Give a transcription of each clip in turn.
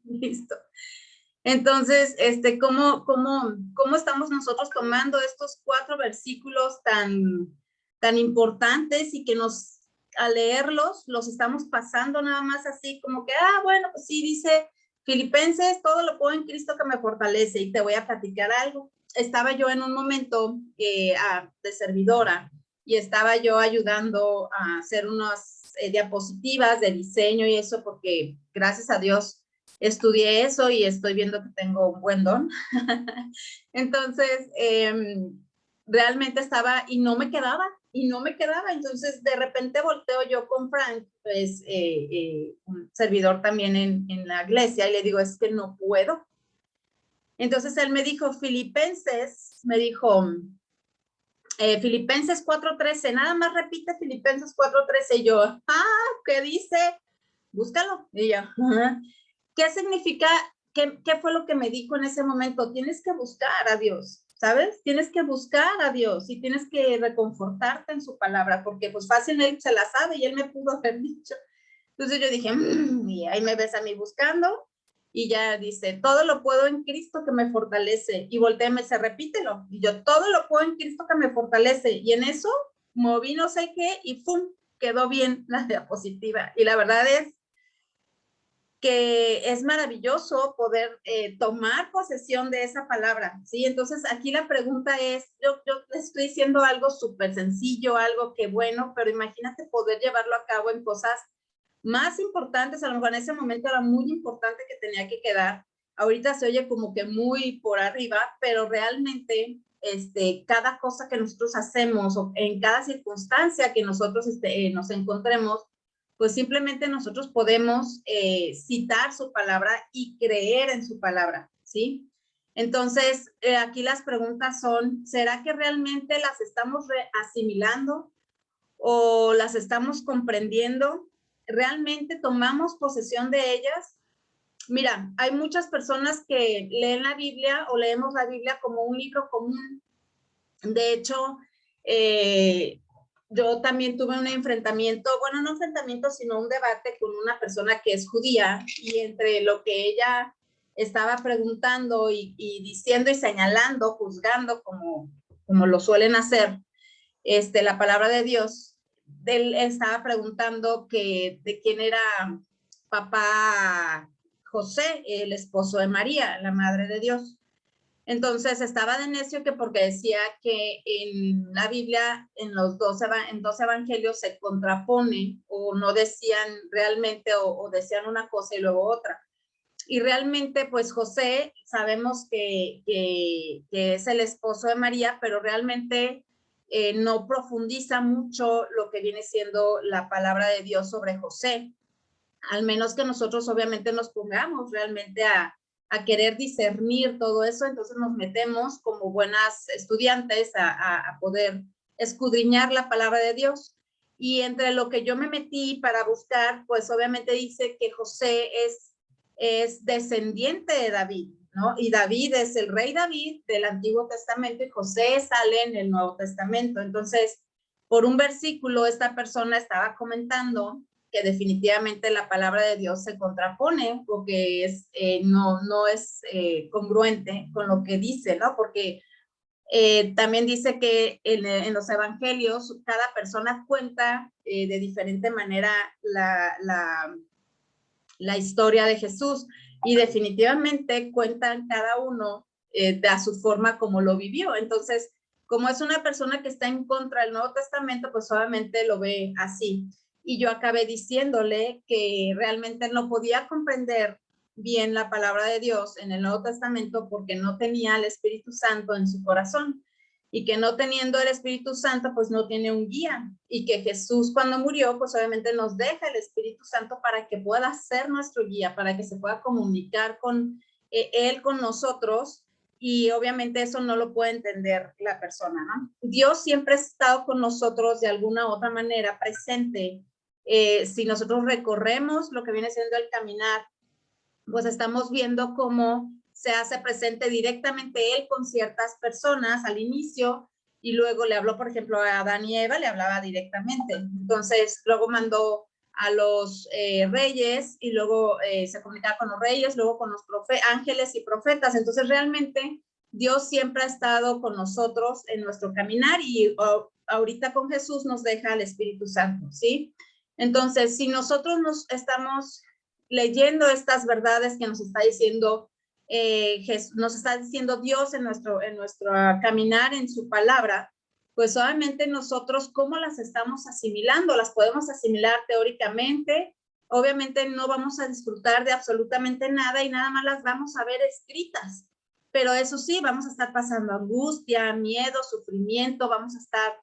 Listo. Entonces, ¿cómo estamos nosotros tomando estos 4 versículos tan importantes y que al leerlos, los estamos pasando nada más así como que, bueno, pues sí, dice Filipenses, todo lo puedo en Cristo que me fortalece, y te voy a platicar algo. Estaba yo en un momento de servidora y estaba yo ayudando a hacer unas diapositivas de diseño y eso, porque gracias a Dios estudié eso y estoy viendo que tengo un buen don. Entonces, realmente estaba y no me quedaba. Entonces, de repente volteo yo con Frank, pues, un servidor también en la iglesia, y le digo, es que no puedo. Entonces, él me dijo, Filipenses 4:13, nada más repite Filipenses 4:13, y yo, ¿qué dice? Búscalo. Y yo, ¿qué significa? ¿Qué fue lo que me dijo en ese momento? Tienes que buscar a Dios, ¿sabes? Tienes que buscar a Dios y tienes que reconfortarte en su palabra, porque pues fácil él se la sabe y él me pudo haber dicho. Entonces yo dije, y ahí me ves a mí buscando, y ya dice, todo lo puedo en Cristo que me fortalece. Y volteé, me dice, repítelo. Y yo, todo lo puedo en Cristo que me fortalece. Y en eso moví no sé qué y ¡pum! Quedó bien la diapositiva. Y la verdad es que es maravilloso poder tomar posesión de esa palabra, ¿sí? Entonces, aquí la pregunta es, yo les estoy diciendo algo súper sencillo, algo que bueno, pero imagínate poder llevarlo a cabo en cosas más importantes. A lo mejor en ese momento era muy importante que tenía que quedar. Ahorita se oye como que muy por arriba, pero realmente cada cosa que nosotros hacemos o en cada circunstancia que nosotros nos encontremos, pues simplemente nosotros podemos citar su palabra y creer en su palabra, ¿sí? Entonces, aquí las preguntas son, ¿será que realmente las estamos asimilando o las estamos comprendiendo? ¿Realmente tomamos posesión de ellas? Mira, hay muchas personas que leen la Biblia o leemos la Biblia como un libro común. De hecho, yo también tuve un enfrentamiento, bueno, no enfrentamiento, sino un debate con una persona que es judía, y entre lo que ella estaba preguntando y diciendo y señalando, juzgando, como lo suelen hacer, la palabra de Dios, él estaba preguntando que de quién era papá José, el esposo de María, la madre de Dios. Entonces estaba de necio que porque decía que en la Biblia, en dos evangelios se contrapone, o no decían realmente, o decían una cosa y luego otra. Y realmente, pues José, sabemos que es el esposo de María, pero realmente no profundiza mucho lo que viene siendo la palabra de Dios sobre José, al menos que nosotros obviamente nos pongamos realmente a querer discernir todo eso. Entonces nos metemos como buenas estudiantes a poder escudriñar la palabra de Dios. Y entre lo que yo me metí para buscar, pues obviamente dice que José es descendiente de David, ¿no? Y David es el rey David del Antiguo Testamento, y José sale en el Nuevo Testamento. Entonces, por un versículo, esta persona estaba comentando que definitivamente la palabra de Dios se contrapone, porque no es congruente con lo que dice, ¿no? Porque también dice que en los evangelios cada persona cuenta de diferente manera la historia de Jesús, y definitivamente cuentan cada uno a su forma como lo vivió. Entonces, como es una persona que está en contra del Nuevo Testamento, pues obviamente lo ve así. Y yo acabé diciéndole que realmente no podía comprender bien la palabra de Dios en el Nuevo Testamento porque no tenía el Espíritu Santo en su corazón, y que no teniendo el Espíritu Santo, pues no tiene un guía, y que Jesús cuando murió, pues obviamente nos deja el Espíritu Santo para que pueda ser nuestro guía, para que se pueda comunicar con Él, con nosotros, y obviamente eso no lo puede entender la persona, ¿no? Dios siempre ha estado con nosotros de alguna u otra manera presente. Si nosotros recorremos lo que viene siendo el caminar, pues estamos viendo cómo se hace presente directamente Él con ciertas personas al inicio, y luego le habló, por ejemplo, a Adán y Eva, le hablaba directamente. Entonces, luego mandó a los reyes, y luego se comunicaba con los reyes, luego con los ángeles y profetas. Entonces realmente Dios siempre ha estado con nosotros en nuestro caminar, y ahorita con Jesús nos deja el Espíritu Santo, ¿sí? Entonces, si nosotros nos estamos leyendo estas verdades que nos está diciendo nos está diciendo Dios en nuestro caminar en su palabra, pues obviamente nosotros, ¿cómo las estamos asimilando? Las podemos asimilar teóricamente, obviamente no vamos a disfrutar de absolutamente nada y nada más las vamos a ver escritas, pero eso sí, vamos a estar pasando angustia, miedo, sufrimiento, vamos a estar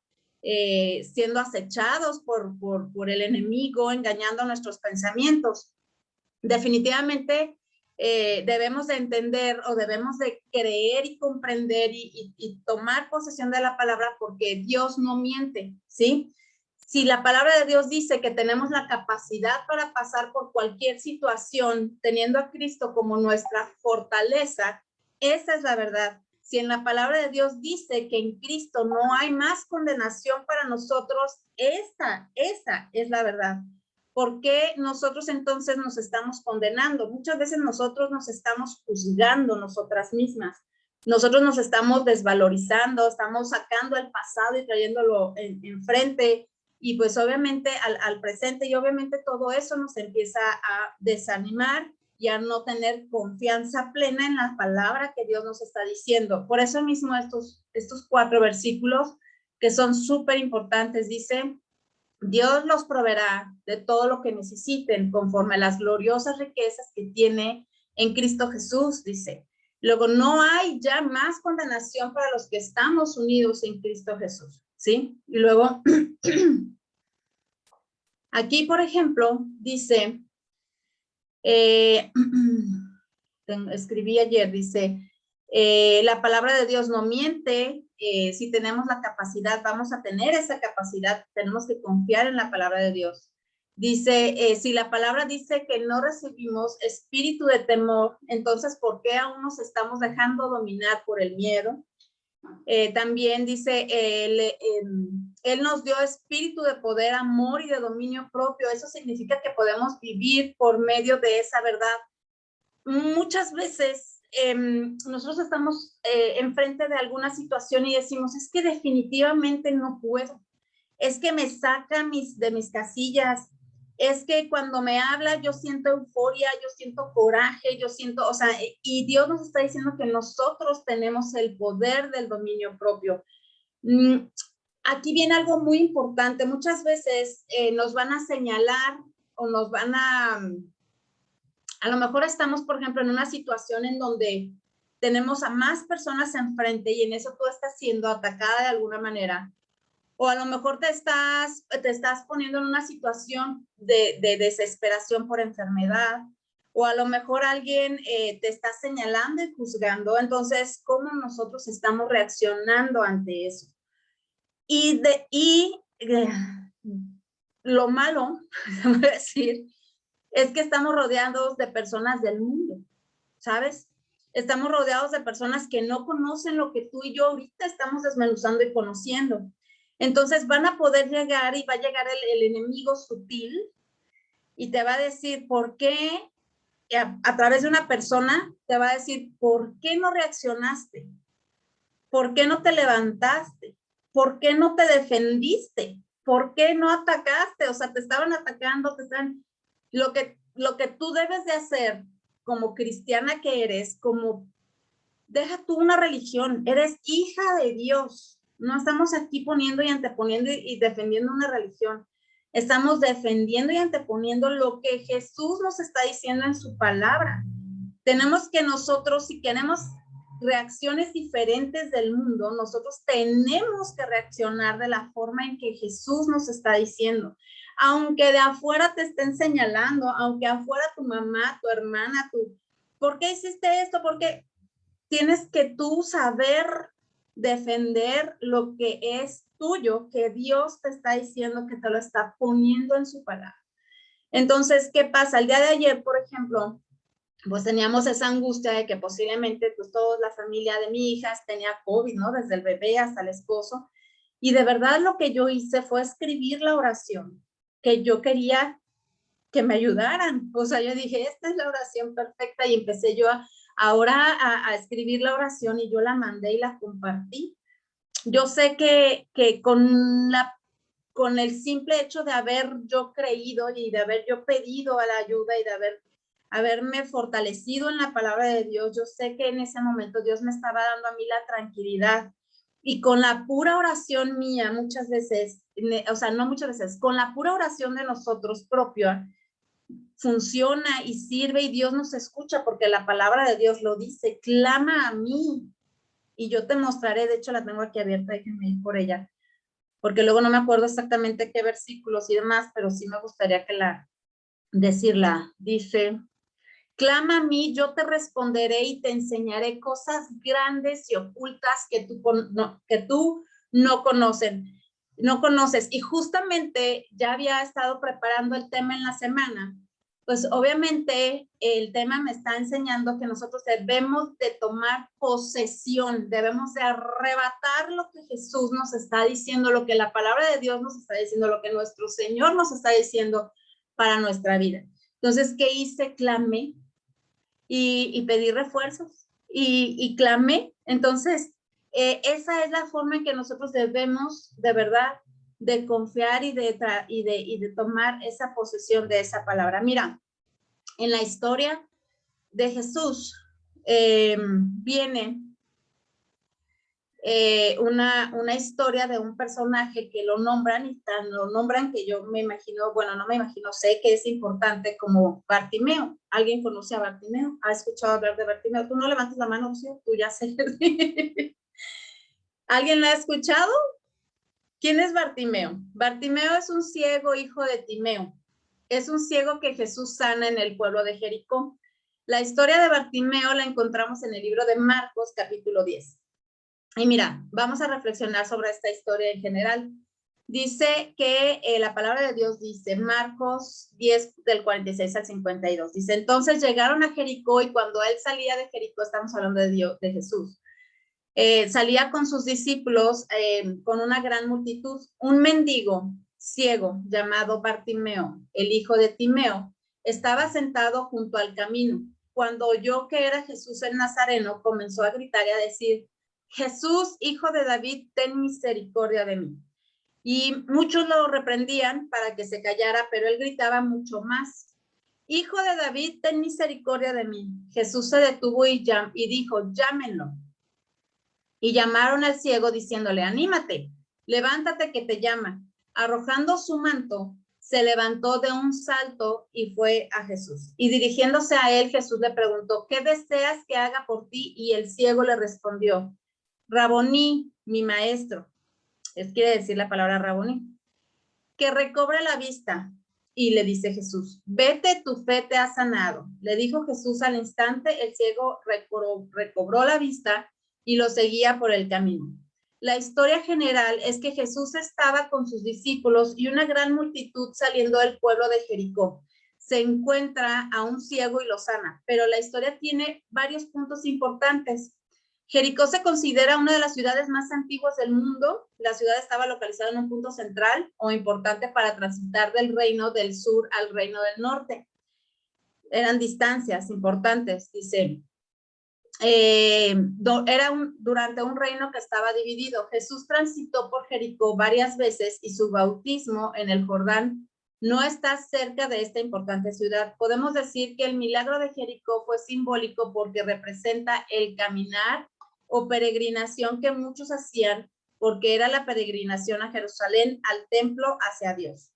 siendo acechados por el enemigo, engañando nuestros pensamientos. Definitivamente debemos de entender, o debemos de creer y comprender y tomar posesión de la palabra, porque Dios no miente, ¿sí? Si la palabra de Dios dice que tenemos la capacidad para pasar por cualquier situación, teniendo a Cristo como nuestra fortaleza, esa es la verdad. Si en la palabra de Dios dice que en Cristo no hay más condenación para nosotros, esa es la verdad. ¿Por qué nosotros entonces nos estamos condenando? Muchas veces nosotros nos estamos juzgando nosotras mismas. Nosotros nos estamos desvalorizando, estamos sacando el pasado y trayéndolo enfrente, y pues obviamente al presente, y obviamente todo eso nos empieza a desanimar y a no tener confianza plena en la palabra que Dios nos está diciendo. Por eso mismo estos 4 versículos que son súper importantes, dice: Dios los proveerá de todo lo que necesiten conforme a las gloriosas riquezas que tiene en Cristo Jesús, dice. Luego, no hay ya más condenación para los que estamos unidos en Cristo Jesús, ¿sí? Y luego, aquí, por ejemplo, dice, escribí ayer, dice, la palabra de Dios no miente. Si tenemos la capacidad, vamos a tener esa capacidad, tenemos que confiar en la palabra de Dios. Dice, si la palabra dice que no recibimos espíritu de temor, entonces, ¿por qué aún nos estamos dejando dominar por el miedo? También dice, Él nos dio espíritu de poder, amor y de dominio propio. Eso significa que podemos vivir por medio de esa verdad. Muchas veces nosotros estamos enfrente de alguna situación y decimos, es que definitivamente no puedo, es que me saca de mis casillas, es que cuando me habla yo siento euforia, yo siento coraje, yo siento, o sea, y Dios nos está diciendo que nosotros tenemos el poder del dominio propio. Aquí viene algo muy importante. Muchas veces nos van a señalar o nos van a lo mejor estamos, por ejemplo, en una situación en donde tenemos a más personas enfrente y en eso tú estás siendo atacada de alguna manera. O a lo mejor te estás poniendo en una situación de desesperación por enfermedad. O a lo mejor alguien te está señalando y juzgando. Entonces, ¿cómo nosotros estamos reaccionando ante eso? Y lo malo, voy a decir, es que estamos rodeados de personas del mundo, ¿sabes? Estamos rodeados de personas que no conocen lo que tú y yo ahorita estamos desmenuzando y conociendo. Entonces van a poder llegar y va a llegar el enemigo sutil y te va a decir, ¿por qué? A través de una persona te va a decir, ¿por qué no reaccionaste? ¿Por qué no te levantaste? ¿Por qué no te defendiste? ¿Por qué no atacaste? O sea, te estaban atacando, lo que tú debes de hacer como cristiana que eres, como deja tú una religión, eres hija de Dios. No estamos aquí poniendo y anteponiendo y defendiendo una religión. Estamos defendiendo y anteponiendo lo que Jesús nos está diciendo en su palabra. Tenemos que nosotros, si queremos reacciones diferentes del mundo, nosotros tenemos que reaccionar de la forma en que Jesús nos está diciendo. Aunque de afuera te estén señalando, aunque afuera tu mamá, tu hermana, ¿por qué hiciste esto? Porque tienes que tú saber defender lo que es tuyo, que Dios te está diciendo, que te lo está poniendo en su palabra. Entonces, ¿qué pasa? El día de ayer, por ejemplo, pues teníamos esa angustia de que posiblemente pues toda la familia de mi hija tenía COVID, ¿no? Desde el bebé hasta el esposo. Y de verdad lo que yo hice fue escribir la oración que yo quería que me ayudaran. O sea, yo dije, esta es la oración perfecta y empecé yo ahora a escribir la oración y yo la mandé y la compartí. Yo sé que con el simple hecho de haber yo creído y de haber yo pedido a la ayuda y de haberme fortalecido en la palabra de Dios, yo sé que en ese momento Dios me estaba dando a mí la tranquilidad. Y con la pura oración mía, muchas veces, o sea, no muchas veces, con la pura oración de nosotros propia, funciona y sirve y Dios nos escucha porque la palabra de Dios lo dice, clama a mí y yo te mostraré. De hecho la tengo aquí abierta, déjenme ir por ella, porque luego no me acuerdo exactamente qué versículos y demás, pero sí me gustaría decirla. Dice, clama a mí, yo te responderé y te enseñaré cosas grandes y ocultas que tú no conoces. Y justamente ya había estado preparando el tema en la semana. Pues obviamente el tema me está enseñando que nosotros debemos de tomar posesión, debemos de arrebatar lo que Jesús nos está diciendo, lo que la palabra de Dios nos está diciendo, lo que nuestro Señor nos está diciendo para nuestra vida. Entonces, ¿qué hice? Clamé y pedí refuerzos y clamé. Entonces, esa es la forma en que nosotros debemos de verdad de confiar y de tomar esa posesión de esa palabra. Mira, en la historia de Jesús viene una historia de un personaje que lo nombran y tan lo nombran que yo me imagino, bueno, no me imagino, sé que es importante como Bartimeo. ¿Alguien conoce a Bartimeo? ¿Ha escuchado hablar de Bartimeo? Tú no levantes la mano, ¿sí? Tú ya sé. ¿Alguien la ha escuchado? ¿Quién es Bartimeo? Bartimeo es un ciego hijo de Timeo. Es un ciego que Jesús sana en el pueblo de Jericó. La historia de Bartimeo la encontramos en el libro de Marcos, capítulo 10. Y mira, vamos a reflexionar sobre esta historia en general. Dice que la palabra de Dios dice, Marcos 10 del 46 al 52, dice, entonces llegaron a Jericó y cuando él salía de Jericó, estamos hablando de Dios, de Jesús, salía con sus discípulos, con una gran multitud, un mendigo ciego llamado Bartimeo, el hijo de Timeo, estaba sentado junto al camino. Cuando oyó que era Jesús el Nazareno, comenzó a gritar y a decir, Jesús, hijo de David, ten misericordia de mí. Y muchos lo reprendían para que se callara, pero él gritaba mucho más, Hijo de David, ten misericordia de mí. Jesús se detuvo y dijo, llámenlo. Y llamaron al ciego diciéndole, anímate, levántate que te llama. Arrojando su manto, se levantó de un salto y fue a Jesús. Y dirigiéndose a él, Jesús le preguntó, ¿qué deseas que haga por ti? Y el ciego le respondió, Raboní, mi maestro. Quiere decir la palabra Raboní. Que recobre la vista. Y le dice Jesús, vete, tu fe te ha sanado. Le dijo Jesús al instante, el ciego recobró la vista y lo seguía por el camino. La historia general es que Jesús estaba con sus discípulos y una gran multitud saliendo del pueblo de Jericó. Se encuentra a un ciego y lo sana, pero la historia tiene varios puntos importantes. Jericó se considera una de las ciudades más antiguas del mundo. La ciudad estaba localizada en un punto central o importante para transitar del reino del sur al reino del norte. Eran distancias importantes, dice. Durante un reino que estaba dividido. Jesús transitó por Jericó varias veces y su bautismo en el Jordán no está cerca de esta importante ciudad. Podemos decir que el milagro de Jericó fue simbólico porque representa el caminar o peregrinación que muchos hacían porque era la peregrinación a Jerusalén, al templo, hacia Dios.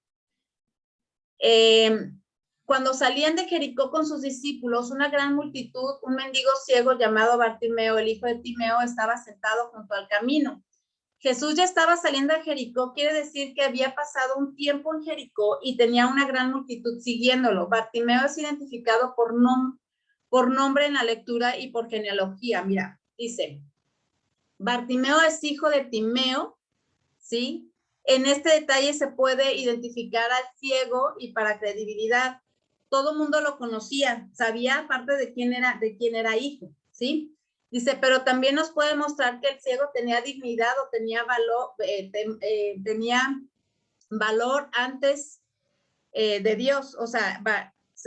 Cuando salían de Jericó con sus discípulos, una gran multitud, un mendigo ciego llamado Bartimeo, el hijo de Timeo, estaba sentado junto al camino. Jesús ya estaba saliendo de Jericó, quiere decir que había pasado un tiempo en Jericó y tenía una gran multitud siguiéndolo. Bartimeo es identificado por nombre en la lectura y por genealogía. Mira, dice, Bartimeo es hijo de Timeo, ¿sí? En este detalle se puede identificar al ciego y para credibilidad. Todo mundo lo conocía, sabía aparte de quién era hijo, ¿sí? Dice, pero también nos puede mostrar que el ciego tenía dignidad o tenía valor, tenía valor antes de Dios, o sea,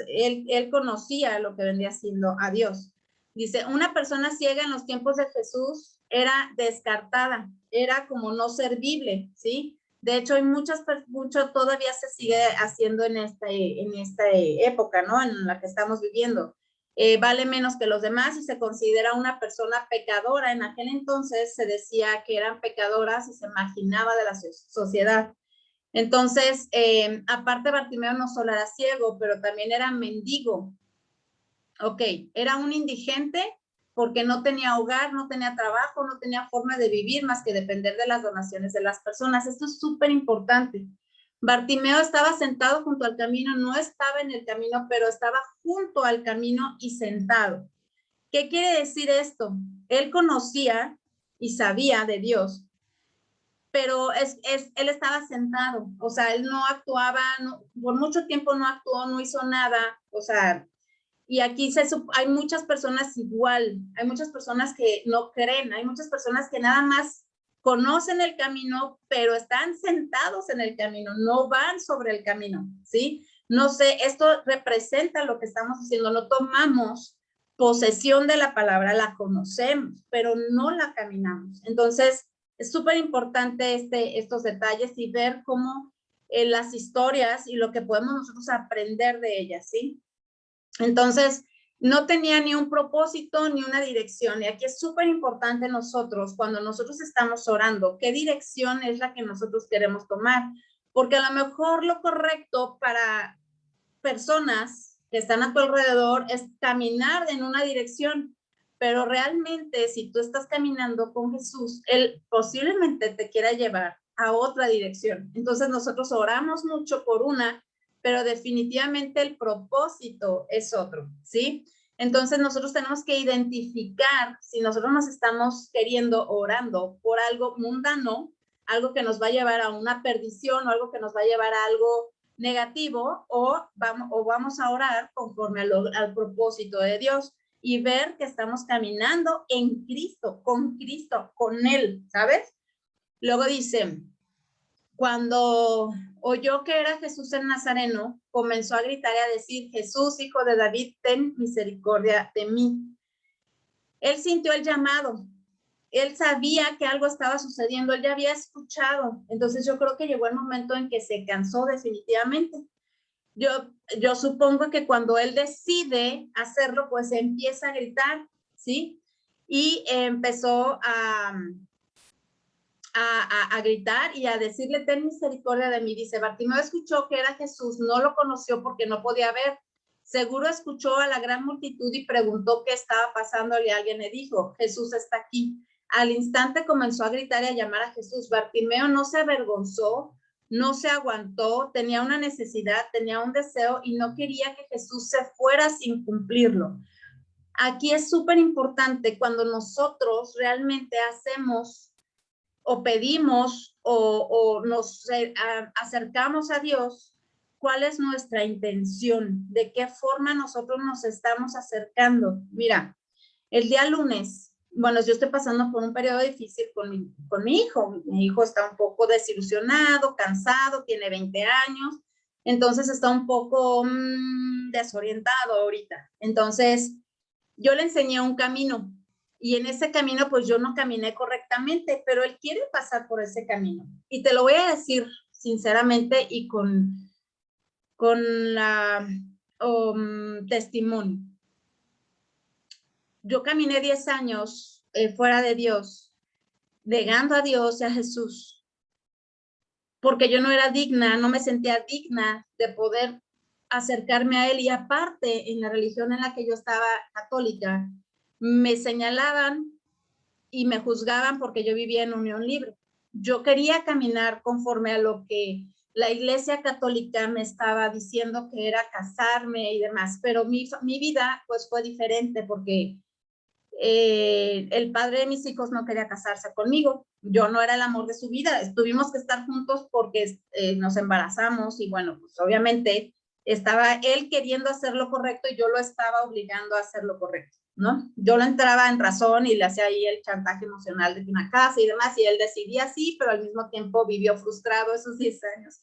él conocía lo que vendría siendo a Dios. Dice, una persona ciega en los tiempos de Jesús era descartada, era como no servible, ¿sí? De hecho, hay mucho todavía se sigue haciendo en esta época, ¿no? En la que estamos viviendo. Vale menos que los demás y se considera una persona pecadora. En aquel entonces se decía que eran pecadoras y se marginaba de la sociedad. Entonces, aparte Bartimeo no solo era ciego, pero también era mendigo. Ok, era un indigente porque no tenía hogar, no tenía trabajo, no tenía forma de vivir más que depender de las donaciones de las personas. Esto es súper importante. Bartimeo estaba sentado junto al camino, no estaba en el camino, pero estaba junto al camino y sentado. ¿Qué quiere decir esto? Él conocía y sabía de Dios, pero él estaba sentado, o sea, él no actuaba, no, por mucho tiempo no actuó, no hizo nada, o sea, y aquí hay muchas personas igual, hay muchas personas que no creen, hay muchas personas que nada más conocen el camino, pero están sentados en el camino, no van sobre el camino, ¿sí? No sé, esto representa lo que estamos haciendo, no tomamos posesión de la palabra, la conocemos, pero no la caminamos. Entonces, es súper importante estos detalles y ver cómo las historias y lo que podemos nosotros aprender de ellas, ¿sí? Entonces, no tenía ni un propósito ni una dirección. Y aquí es súper importante nosotros, cuando nosotros estamos orando, qué dirección es la que nosotros queremos tomar. Porque a lo mejor lo correcto para personas que están a tu alrededor es caminar en una dirección. Pero realmente, si tú estás caminando con Jesús, Él posiblemente te quiera llevar a otra dirección. Entonces, nosotros oramos mucho por una, pero definitivamente el propósito es otro, ¿sí? Entonces nosotros tenemos que identificar si nosotros nos estamos orando por algo mundano, algo que nos va a llevar a una perdición o algo que nos va a llevar a algo negativo, o vamos a orar conforme al propósito de Dios y ver que estamos caminando en Cristo, con Él, ¿sabes? Luego dice, cuando oyó que era Jesús el Nazareno, comenzó a gritar y a decir, Jesús, hijo de David, ten misericordia de mí. Él sintió el llamado. Él sabía que algo estaba sucediendo. Él ya había escuchado. Entonces yo creo que llegó el momento en que se cansó definitivamente. Yo supongo que cuando él decide hacerlo, pues empieza a gritar, ¿sí? Y empezó a gritar y a decirle, ten misericordia de mí. Dice, Bartimeo escuchó que era Jesús, no lo conoció porque no podía ver. Seguro escuchó a la gran multitud y preguntó qué estaba pasando y alguien le dijo, Jesús está aquí. Al instante comenzó a gritar y a llamar a Jesús. Bartimeo no se avergonzó, no se aguantó, tenía una necesidad, tenía un deseo y no quería que Jesús se fuera sin cumplirlo. Aquí es súper importante cuando nosotros realmente hacemos o pedimos o nos acercamos a Dios, ¿cuál es nuestra intención? ¿De qué forma nosotros nos estamos acercando? Mira, el día lunes, bueno, yo estoy pasando por un periodo difícil con mi hijo. Mi hijo está un poco desilusionado, cansado, tiene 20 años, entonces está un poco desorientado ahorita. Entonces, yo le enseñé un camino y en ese camino pues yo no caminé correctamente, pero él quiere pasar por ese camino. Y te lo voy a decir sinceramente y con la testimonio. Yo caminé 10 años fuera de Dios, negando a Dios y a Jesús, porque yo no era digna, no me sentía digna de poder acercarme a Él. Y aparte, en la religión en la que yo estaba, católica, me señalaban y me juzgaban porque yo vivía en unión libre. Yo quería caminar conforme a lo que la Iglesia Católica me estaba diciendo que era casarme y demás, pero mi vida pues fue diferente porque el padre de mis hijos no quería casarse conmigo. Yo no era el amor de su vida. Tuvimos que estar juntos porque nos embarazamos y bueno, pues obviamente estaba él queriendo hacer lo correcto y yo lo estaba obligando a hacer lo correcto, ¿no? Yo lo entraba en razón y le hacía ahí el chantaje emocional de una casa y demás, y él decidía sí, pero al mismo tiempo vivió frustrado esos 10 años.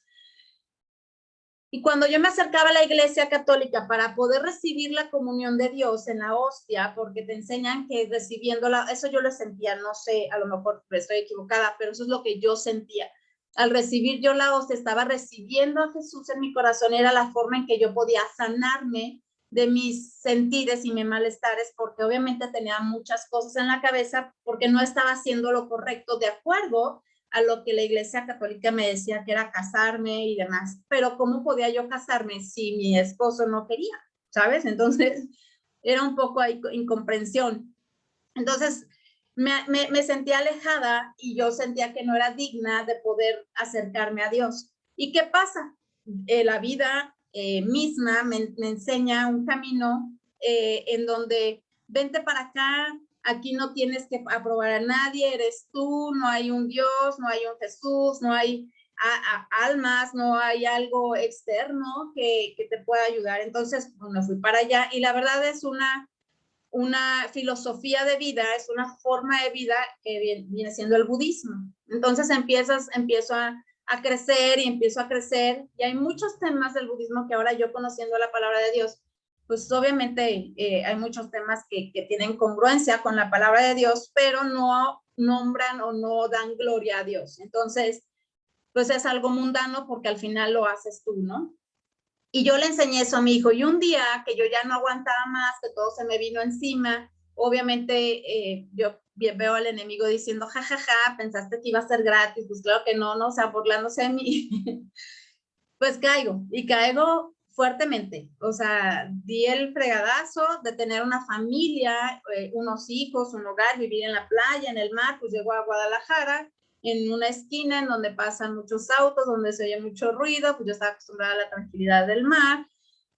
Y cuando yo me acercaba a la iglesia católica para poder recibir la comunión de Dios en la hostia, porque te enseñan que recibiéndola, eso yo lo sentía, no sé, a lo mejor estoy equivocada, pero eso es lo que yo sentía. Al recibir yo la hostia, estaba recibiendo a Jesús en mi corazón, era la forma en que yo podía sanarme de mis sentires y mis malestares, porque obviamente tenía muchas cosas en la cabeza, porque no estaba haciendo lo correcto de acuerdo a lo que la iglesia católica me decía que era casarme y demás. Pero ¿cómo podía yo casarme si mi esposo no quería? ¿Sabes? Entonces era un poco ahí incomprensión. Entonces me sentía alejada y yo sentía que no era digna de poder acercarme a Dios. ¿Y qué pasa? La vida misma me enseña un camino en donde vente para acá, aquí no tienes que aprobar a nadie, eres tú, no hay un Dios, no hay un Jesús, no hay almas, no hay algo externo que te pueda ayudar. Entonces, bueno, fui para allá y la verdad es una filosofía de vida, es una forma de vida que viene siendo el budismo. Entonces empiezo a crecer y empiezo a crecer y hay muchos temas del budismo que ahora yo conociendo la palabra de Dios, pues obviamente hay muchos temas que tienen congruencia con la palabra de Dios, pero no nombran o no dan gloria a Dios. Entonces, pues es algo mundano porque al final lo haces tú, ¿no? Y yo le enseñé eso a mi hijo. Y un día que yo ya no aguantaba más, que todo se me vino encima, obviamente yo veo al enemigo diciendo, jajaja, ja, ja, pensaste que iba a ser gratis. Pues claro que no, o sea, burlándose de mí. Pues caigo, y caigo fuertemente. O sea, di el fregadazo de tener una familia, unos hijos, un hogar, vivir en la playa, en el mar. Pues llego a Guadalajara, en una esquina en donde pasan muchos autos, donde se oye mucho ruido, pues yo estaba acostumbrada a la tranquilidad del mar,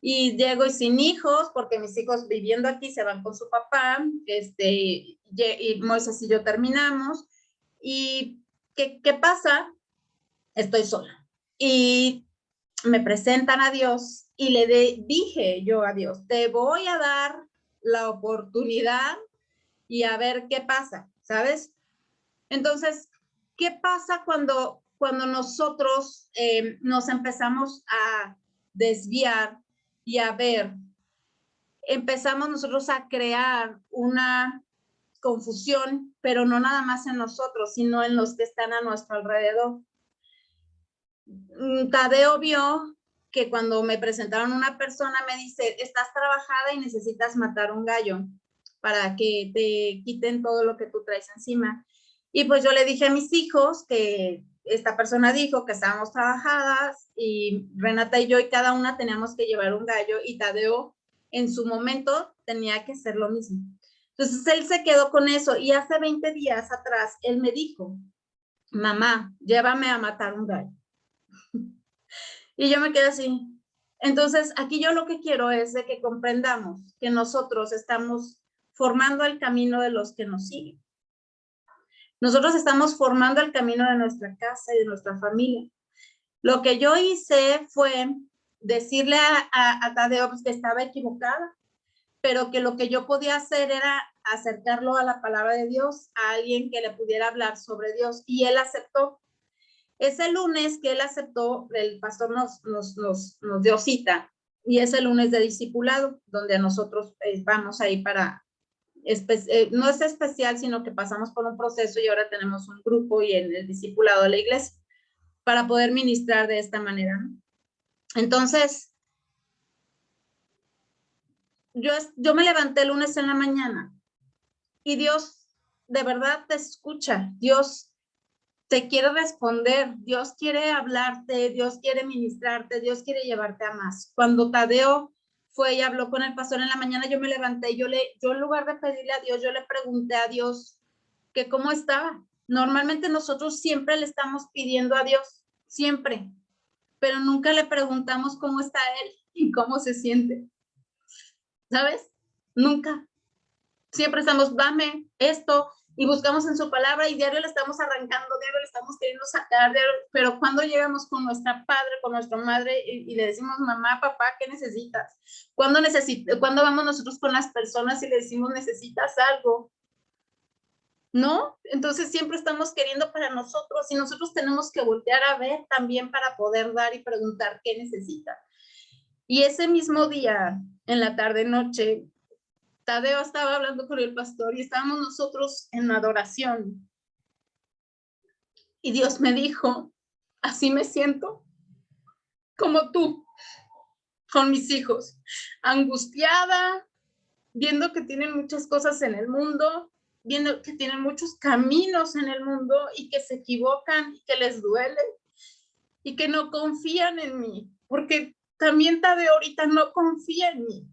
y llego y sin hijos, porque mis hijos viviendo aquí se van con su papá, y Moisés y yo terminamos, y ¿qué pasa? Estoy sola. Y me presentan a Dios y dije yo a Dios, te voy a dar la oportunidad y a ver qué pasa, ¿sabes? Entonces, ¿qué pasa cuando nosotros nos empezamos a desviar y a ver? Empezamos nosotros a crear una confusión, pero no nada más en nosotros, sino en los que están a nuestro alrededor. Tadeo vio que cuando me presentaron una persona me dice, estás trabajada y necesitas matar un gallo para que te quiten todo lo que tú traes encima. Y pues yo le dije a mis hijos que esta persona dijo que estábamos trabajadas y Renata y yo y cada una teníamos que llevar un gallo y Tadeo en su momento tenía que hacer lo mismo. Entonces él se quedó con eso y hace 20 días atrás él me dijo, mamá, llévame a matar un gallo. Y yo me quedé así. Entonces, aquí yo lo que quiero es de que comprendamos que nosotros estamos formando el camino de los que nos siguen. Nosotros estamos formando el camino de nuestra casa y de nuestra familia. Lo que yo hice fue decirle a Tadeo que estaba equivocada, pero que lo que yo podía hacer era acercarlo a la palabra de Dios, a alguien que le pudiera hablar sobre Dios, y él aceptó. Ese lunes que él aceptó, el pastor nos dio cita, y ese lunes de discipulado, donde nosotros vamos ahí para, no es especial, sino que pasamos por un proceso y ahora tenemos un grupo y en el discipulado de la iglesia para poder ministrar de esta manera, ¿no? Entonces, yo me levanté el lunes en la mañana y Dios de verdad te escucha, Dios te quiere responder, Dios quiere hablarte, Dios quiere ministrarte, Dios quiere llevarte a más. Cuando Tadeo fue y habló con el pastor en la mañana, yo me levanté, yo en lugar de pedirle a Dios, yo le pregunté a Dios que cómo estaba. Normalmente nosotros siempre le estamos pidiendo a Dios, siempre, pero nunca le preguntamos cómo está Él y cómo se siente, ¿sabes? Nunca. Siempre estamos, dame esto, y buscamos en su palabra y diario le estamos arrancando, diario le estamos queriendo sacar, diario, pero cuando llegamos con nuestra padre, con nuestra madre y le decimos, mamá, papá, ¿qué necesitas? ¿Cuándo vamos nosotros con las personas y le decimos, necesitas algo? ¿no? Entonces siempre estamos queriendo para nosotros y nosotros tenemos que voltear a ver también para poder dar y preguntar qué necesita. Y ese mismo día, en la tarde-noche, Tadeo estaba hablando con el pastor y estábamos nosotros en adoración. Y Dios me dijo, así me siento, como tú, con mis hijos, angustiada, viendo que tienen muchas cosas en el mundo, viendo que tienen muchos caminos en el mundo y que se equivocan y que les duele y que no confían en mí, porque también Tadeo ahorita no confía en mí.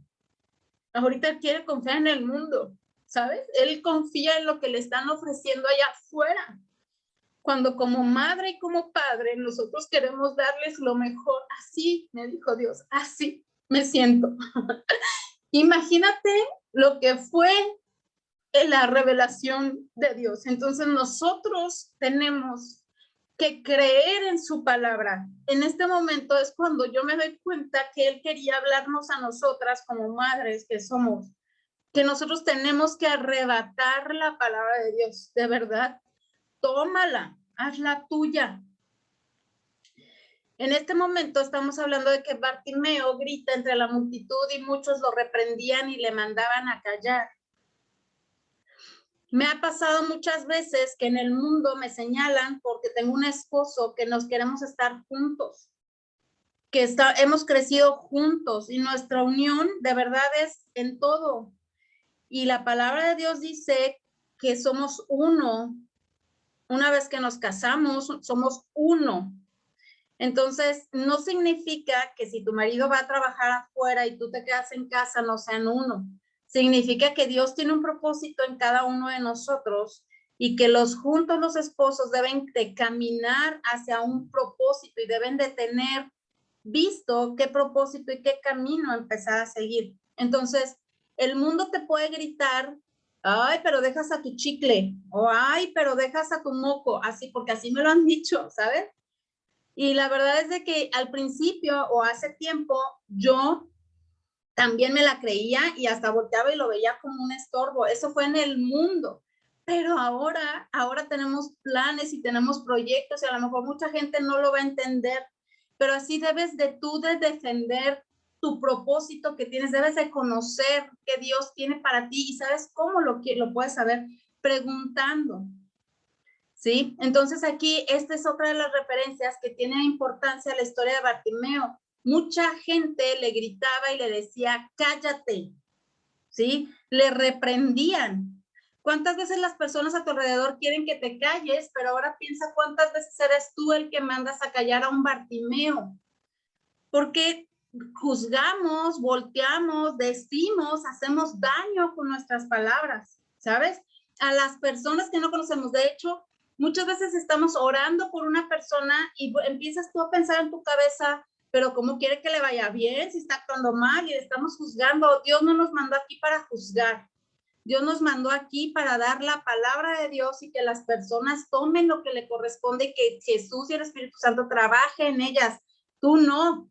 Ahorita él quiere confiar en el mundo, ¿sabes? Él confía en lo que le están ofreciendo allá afuera. Cuando como madre y como padre nosotros queremos darles lo mejor, así me dijo Dios, así me siento. Imagínate lo que fue la revelación de Dios. Entonces nosotros tenemos que creer en su palabra. En este momento es cuando yo me doy cuenta que Él quería hablarnos a nosotras como madres que somos, que nosotros tenemos que arrebatar la palabra de Dios, de verdad. Tómala, hazla tuya. En este momento estamos hablando de que Bartimeo grita entre la multitud y muchos lo reprendían y le mandaban a callar. Me ha pasado muchas veces que en el mundo me señalan porque tengo un esposo que nos queremos estar juntos, que hemos crecido juntos y nuestra unión de verdad es en todo. Y la palabra de Dios dice que somos uno. Una vez que nos casamos, somos uno. Entonces, no significa que si tu marido va a trabajar afuera y tú te quedas en casa, no sean uno. Significa que Dios tiene un propósito en cada uno de nosotros y que los esposos deben de caminar hacia un propósito y deben de tener visto qué propósito y qué camino empezar a seguir. Entonces, el mundo te puede gritar, ay, pero dejas a tu chicle, o ay, pero dejas a tu moco, así, porque así me lo han dicho, ¿sabes? Y la verdad es de que al principio o hace tiempo yo también me la creía y hasta volteaba y lo veía como un estorbo. Eso fue en el mundo. Pero ahora tenemos planes y tenemos proyectos y a lo mejor mucha gente no lo va a entender, pero así debes de tú de defender tu propósito que tienes, debes de conocer qué Dios tiene para ti y sabes cómo lo puedes saber preguntando. ¿Sí? Entonces aquí esta es otra de las referencias que tiene importancia la historia de Bartimeo. Mucha gente le gritaba y le decía, cállate, ¿sí? Le reprendían. ¿Cuántas veces las personas a tu alrededor quieren que te calles? Pero ahora piensa cuántas veces eres tú el que mandas a callar a un Bartimeo. Porque juzgamos, volteamos, decimos, hacemos daño con nuestras palabras, ¿sabes? A las personas que no conocemos. De hecho, muchas veces estamos orando por una persona y empiezas tú a pensar en tu cabeza, pero ¿cómo quiere que le vaya bien si está actuando mal y le estamos juzgando? Dios no nos mandó aquí para juzgar. Dios nos mandó aquí para dar la palabra de Dios y que las personas tomen lo que le corresponde y que Jesús y el Espíritu Santo trabaje en ellas. Tú no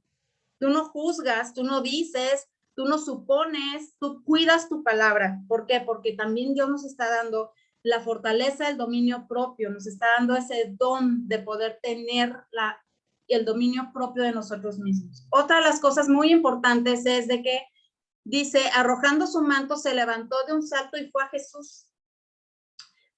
juzgas, tú no dices, tú no supones, tú cuidas tu palabra. ¿Por qué? Porque también Dios nos está dando la fortaleza del dominio propio, nos está dando ese don de poder tener el dominio propio de nosotros mismos. Otra de las cosas muy importantes es de que dice, arrojando su manto, se levantó de un salto y fue a Jesús.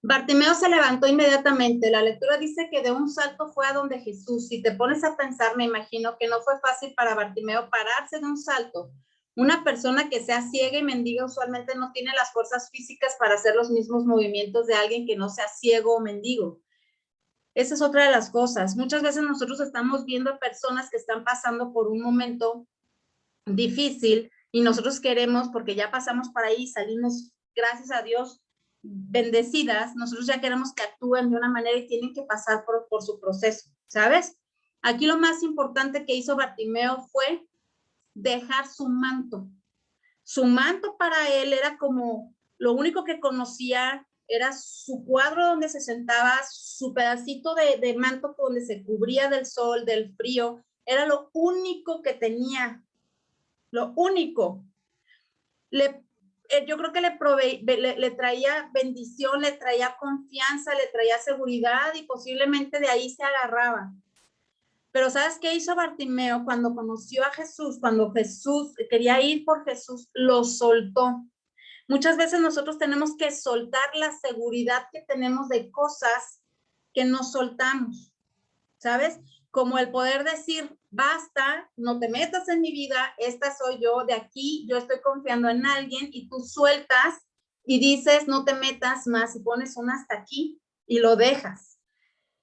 Bartimeo se levantó inmediatamente. La lectura dice que de un salto fue a donde Jesús. Si te pones a pensar, me imagino que no fue fácil para Bartimeo pararse de un salto. Una persona que sea ciega y mendiga usualmente no tiene las fuerzas físicas para hacer los mismos movimientos de alguien que no sea ciego o mendigo. Esa es otra de las cosas. Muchas veces nosotros estamos viendo personas que están pasando por un momento difícil y nosotros queremos, porque ya pasamos por ahí, salimos, gracias a Dios, bendecidas, nosotros ya queremos que actúen de una manera y tienen que pasar por su proceso, ¿sabes? Aquí lo más importante que hizo Bartimeo fue dejar su manto. Su manto para él era como lo único que conocía, era su cuadro donde se sentaba, su pedacito de manto donde se cubría del sol, del frío, era lo único que tenía, lo único. yo creo que le traía bendición, le traía confianza, le traía seguridad y posiblemente de ahí se agarraba. Pero ¿sabes qué hizo Bartimeo cuando conoció a Jesús? Cuando Jesús quería ir por Jesús, lo soltó. Muchas veces nosotros tenemos que soltar la seguridad que tenemos de cosas que nos soltamos, ¿sabes? Como el poder decir, basta, no te metas en mi vida, esta soy yo, de aquí yo estoy confiando en alguien y tú sueltas y dices, no te metas más y pones un hasta aquí y lo dejas.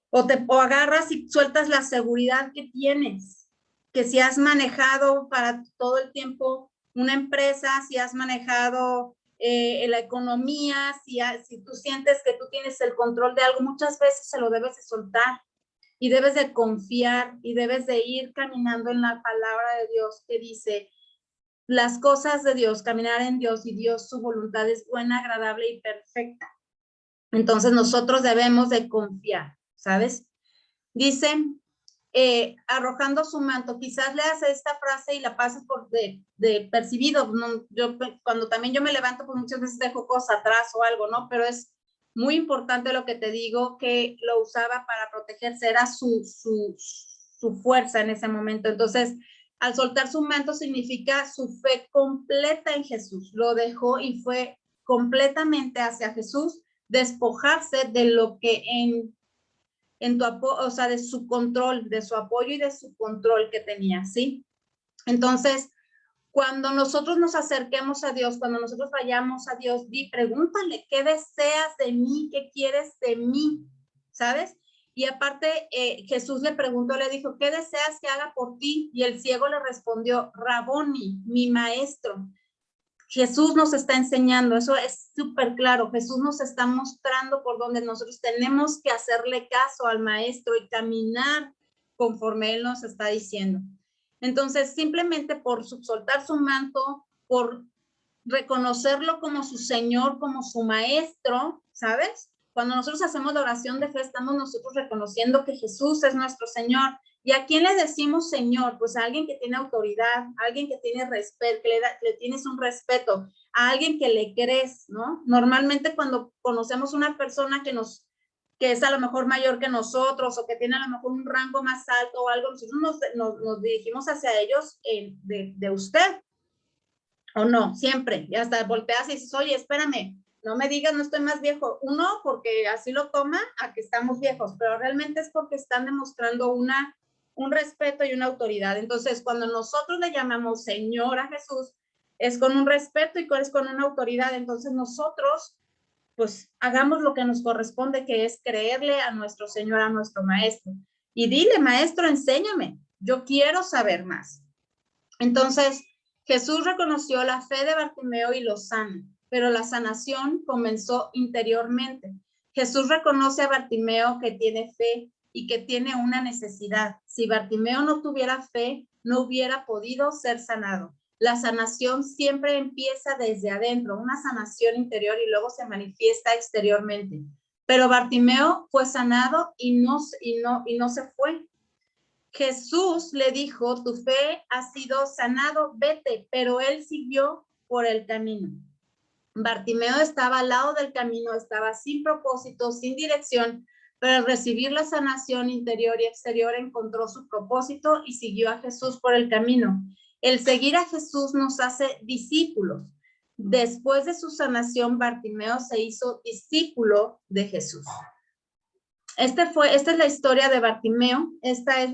O agarras y sueltas la seguridad que tienes, que si has manejado para todo el tiempo una empresa, si has manejado la economía, si tú sientes que tú tienes el control de algo, muchas veces se lo debes de soltar y debes de confiar y debes de ir caminando en la palabra de Dios que dice las cosas de Dios, caminar en Dios y Dios, su voluntad es buena, agradable y perfecta. Entonces nosotros debemos de confiar, ¿sabes? Dice, arrojando su manto, quizás leas esta frase y la pases por de percibido. No, cuando también yo me levanto, pues muchas veces dejo cosas atrás o algo, ¿no? Pero es muy importante lo que te digo, que lo usaba para protegerse, era su fuerza en ese momento. Entonces, al soltar su manto significa su fe completa en Jesús. Lo dejó y fue completamente hacia Jesús, despojarse de lo que en tu apoyo, o sea, de su control, de su apoyo y de su control que tenía, ¿sí? Entonces, cuando nosotros nos acerquemos a Dios, cuando nosotros vayamos a Dios, pregúntale, ¿qué deseas de mí? ¿Qué quieres de mí? ¿Sabes? Y aparte, Jesús le preguntó, le dijo, ¿qué deseas que haga por ti? Y el ciego le respondió, Raboni, mi maestro. Jesús nos está enseñando, eso es súper claro. Jesús nos está mostrando por donde nosotros tenemos que hacerle caso al maestro y caminar conforme él nos está diciendo. Entonces, simplemente por soltar su manto, por reconocerlo como su Señor, como su maestro, ¿sabes? Cuando nosotros hacemos la oración de fe, estamos nosotros reconociendo que Jesús es nuestro Señor. ¿Y a quién le decimos Señor? Pues a alguien que tiene autoridad, a alguien que tiene respeto, que le tienes un respeto, a alguien que le crees, ¿no? Normalmente cuando conocemos una persona que es a lo mejor mayor que nosotros o que tiene a lo mejor un rango más alto o algo, nosotros nos dirigimos hacia ellos de usted, o no, siempre. Y hasta volteas y dices, oye, espérame, no me digas, no estoy más viejo. Uno, porque así lo toma a que estamos viejos, pero realmente es porque están demostrando un respeto y una autoridad. Entonces, cuando nosotros le llamamos Señor a Jesús, es con un respeto y es con una autoridad. Entonces, nosotros, pues, hagamos lo que nos corresponde, que es creerle a nuestro Señor, a nuestro Maestro. Y dile, Maestro, enséñame, yo quiero saber más. Entonces, Jesús reconoció la fe de Bartimeo y lo sana, pero la sanación comenzó interiormente. Jesús reconoce a Bartimeo que tiene fe y que tiene una necesidad. Si Bartimeo no tuviera fe, no hubiera podido ser sanado. La sanación siempre empieza desde adentro, una sanación interior y luego se manifiesta exteriormente. Pero Bartimeo fue sanado y no se fue. Jesús le dijo, tu fe ha sido sanado, vete, pero él siguió por el camino. Bartimeo estaba al lado del camino, estaba sin propósito, sin dirección, pero al recibir la sanación interior y exterior encontró su propósito y siguió a Jesús por el camino. El seguir a Jesús nos hace discípulos. Después de su sanación, Bartimeo se hizo discípulo de Jesús. Esta es la historia de Bartimeo. Esta es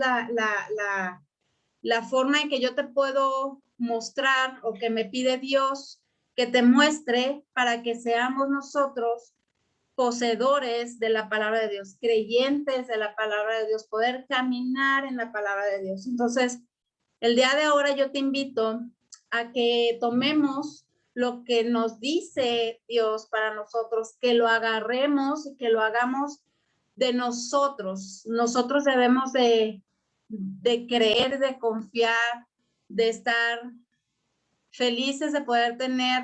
la forma en que yo te puedo mostrar o que me pide Dios que te muestre para que seamos nosotros poseedores de la palabra de Dios, creyentes de la palabra de Dios, poder caminar en la palabra de Dios. Entonces, el día de ahora yo te invito a que tomemos lo que nos dice Dios para nosotros, que lo agarremos y que lo hagamos de nosotros. Nosotros debemos de creer, de confiar, de estar felices de poder tener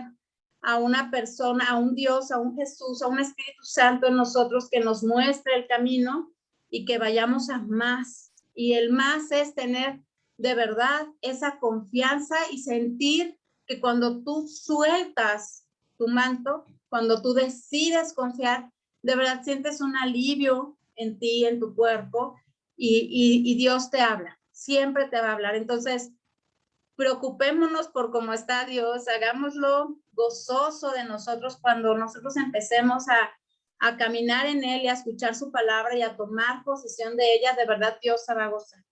a una persona, a un Dios, a un Jesús, a un Espíritu Santo en nosotros que nos muestre el camino y que vayamos a más. Y el más es tener de verdad esa confianza y sentir que cuando tú sueltas tu manto, cuando tú decides confiar, de verdad sientes un alivio en ti, en tu cuerpo, y Dios te habla, siempre te va a hablar. Entonces, preocupémonos por cómo está Dios, hagámoslo gozoso de nosotros cuando nosotros empecemos a caminar en Él y a escuchar su palabra y a tomar posesión de ella, de verdad Dios se va a gozar.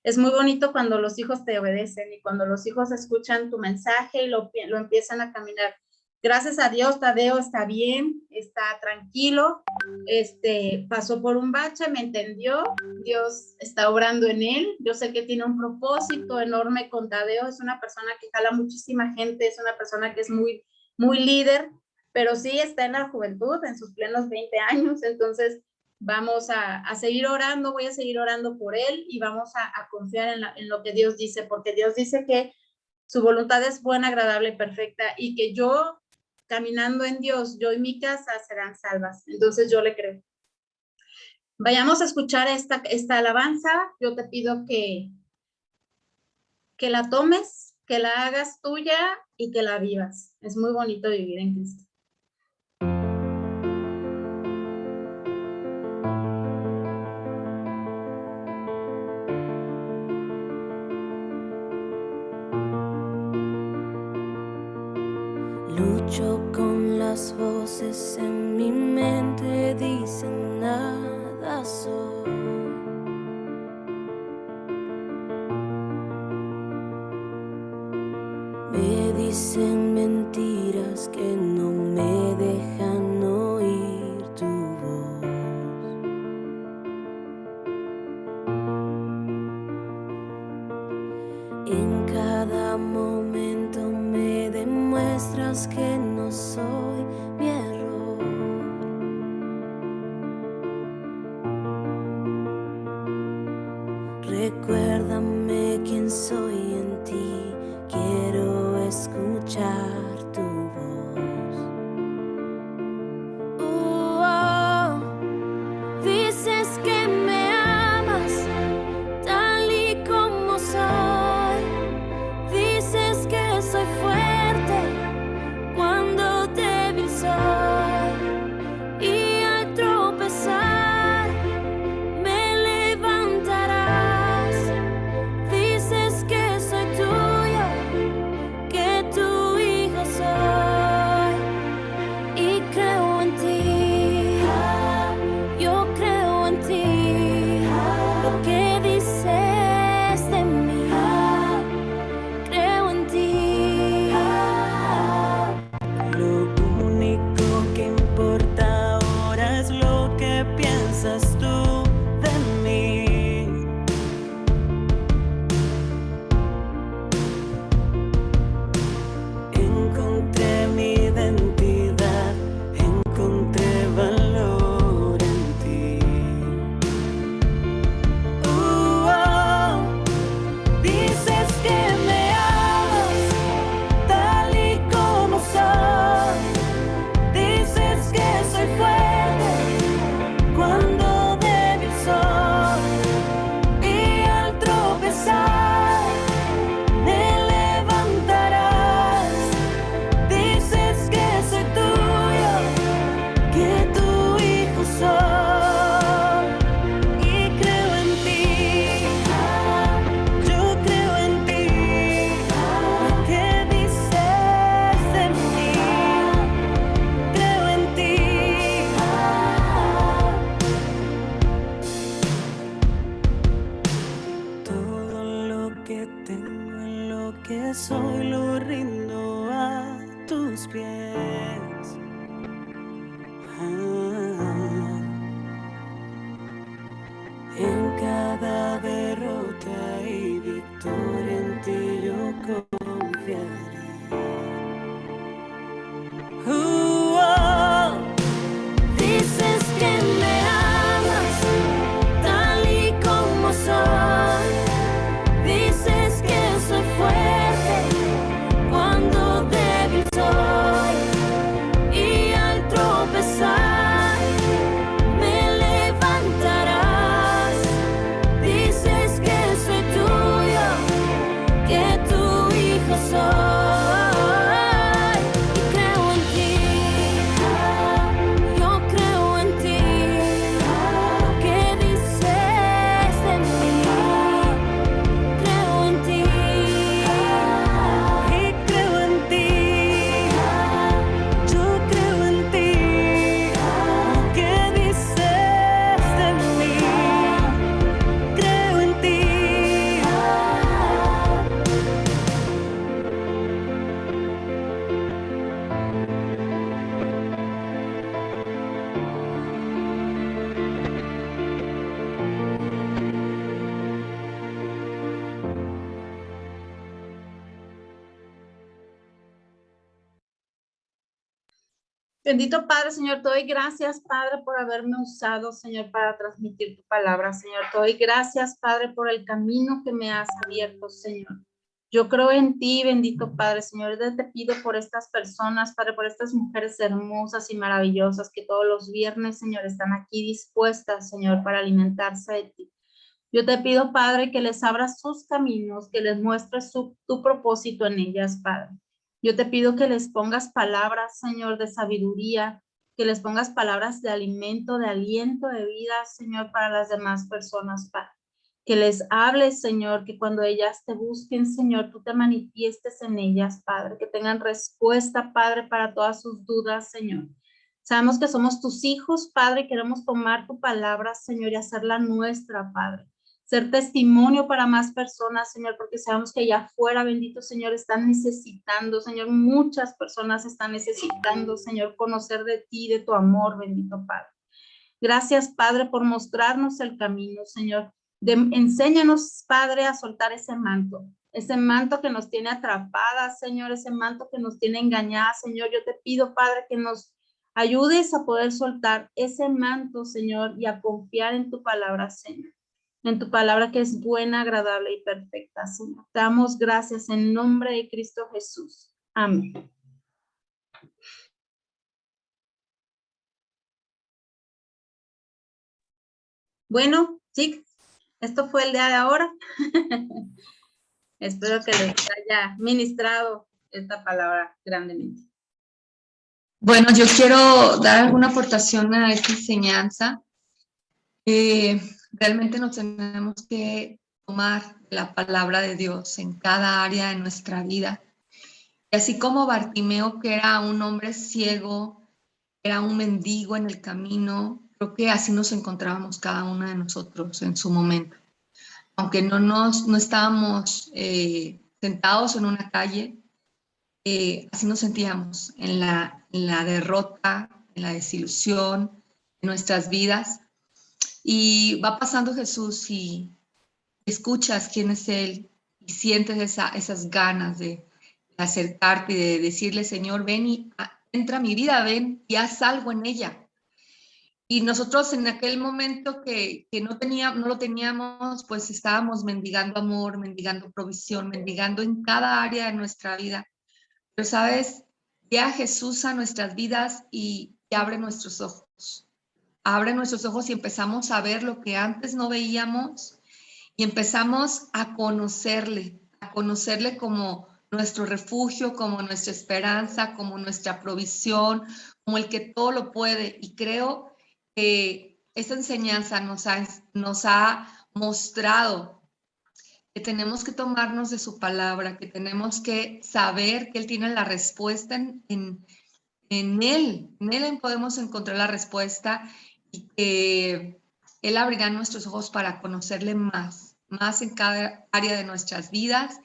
Es muy bonito cuando los hijos te obedecen y cuando los hijos escuchan tu mensaje y lo empiezan a caminar. Gracias a Dios, Tadeo está bien, está tranquilo, pasó por un bache, me entendió, Dios está obrando en él. Yo sé que tiene un propósito enorme con Tadeo, es una persona que jala muchísima gente, es una persona que es muy, muy líder, pero sí está en la juventud, en sus plenos 20 años, entonces vamos a seguir orando, voy a seguir orando por él y vamos a confiar en lo que Dios dice, porque Dios dice que su voluntad es buena, agradable y perfecta, y que yo, caminando en Dios, yo y mi casa serán salvas. Entonces yo le creo. Vayamos a escuchar esta alabanza. Yo te pido que la tomes, que la hagas tuya y que la vivas. Es muy bonito vivir en Cristo. Lucho con las voces en mi mente, dicen nada soy. Me dicen mentiras que no me dejan oír tu voz. En cada momento me demuestras que no soy mi error. Recuérdame quién soy en ti, quiero escuchar tu voz. Dices que me amas tal y como soy. Dices que soy fuerte cuando débil soy, y al tropezar me levantarás. Dices que soy tuyo, que tu hijo soy, y creo en ti. Yo creo en ti, lo que dices de mí. Creo en ti. Lo único que importa ahora es lo que piensas tú de mí. Encontré mi identidad, encontré valor en ti. Dices que me amas tal y como soy. Dices que soy fuerte cuando débil soy, y al tropezar me levantarás. Dices que soy tuyo, que tu hijo soy, y creo en ti. Yo creo en ti, lo que dices de mí. Creo en ti. Todo lo que tengo, lo que soy, lo rindo a tus pies. En cada derrota y victoria en ti yo confiaré. Dices que me amas tal y como soy. Dices que soy fuerte cuando débil soy, y al tropezar Bendito Padre, Señor, te doy gracias, Padre, por haberme usado, Señor, para transmitir tu palabra, Señor. Te doy gracias, Padre, por el camino que me has abierto, Señor. Yo creo en ti, bendito Padre, Señor. Yo te pido por estas personas, Padre, por estas mujeres hermosas y maravillosas que todos los viernes, Señor, están aquí dispuestas, Señor, para alimentarse de ti. Yo te pido, Padre, que les abras sus caminos, que les muestres tu propósito en ellas, Padre. Yo te pido que les pongas palabras, Señor, de sabiduría, que les pongas palabras de alimento, de aliento, de vida, Señor, para las demás personas, Padre. Que les hables, Señor, que cuando ellas te busquen, Señor, tú te manifiestes en ellas, Padre, que tengan respuesta, Padre, para todas sus dudas, Señor. Sabemos que somos tus hijos, Padre, y queremos tomar tu palabra, Señor, y hacerla nuestra, Padre. Ser testimonio para más personas, Señor, porque sabemos que allá afuera, bendito Señor, están necesitando, Señor, muchas personas están necesitando, Señor, conocer de ti, de tu amor, bendito Padre. Gracias, Padre, por mostrarnos el camino, Señor. Enséñanos, Padre, a soltar ese manto que nos tiene atrapadas, Señor, ese manto que nos tiene engañadas, Señor. Yo te pido, Padre, que nos ayudes a poder soltar ese manto, Señor, y a confiar en tu palabra, Señor. En tu palabra que es buena, agradable y perfecta, Señor. Te damos gracias en nombre de Cristo Jesús. Amén. Bueno, chicos, esto fue el día de ahora. Espero que les haya ministrado esta palabra grandemente. Bueno, yo quiero dar alguna aportación a esta enseñanza. Realmente nos tenemos que tomar la palabra de Dios en cada área de nuestra vida. Y así como Bartimeo, que era un hombre ciego, era un mendigo en el camino, creo que así nos encontrábamos cada uno de nosotros en su momento. Aunque no estábamos sentados en una calle, así nos sentíamos en la derrota, en la desilusión, en nuestras vidas. Y va pasando Jesús y escuchas quién es Él y sientes esas ganas de acercarte y de decirle, Señor, ven y entra a mi vida, ven y haz algo en ella. Y nosotros en aquel momento que no lo teníamos, pues estábamos mendigando amor, mendigando provisión, mendigando en cada área de nuestra vida. Pero, ¿sabes? Ya Jesús a nuestras vidas y abre nuestros ojos. Abre nuestros ojos y empezamos a ver lo que antes no veíamos y empezamos a conocerle como nuestro refugio, como nuestra esperanza, como nuestra provisión, como el que todo lo puede. Y creo que esta enseñanza nos ha mostrado que tenemos que tomarnos de su palabra, que tenemos que saber que Él tiene la respuesta en Él podemos encontrar la respuesta y que Él abrirá nuestros ojos para conocerle más en cada área de nuestras vidas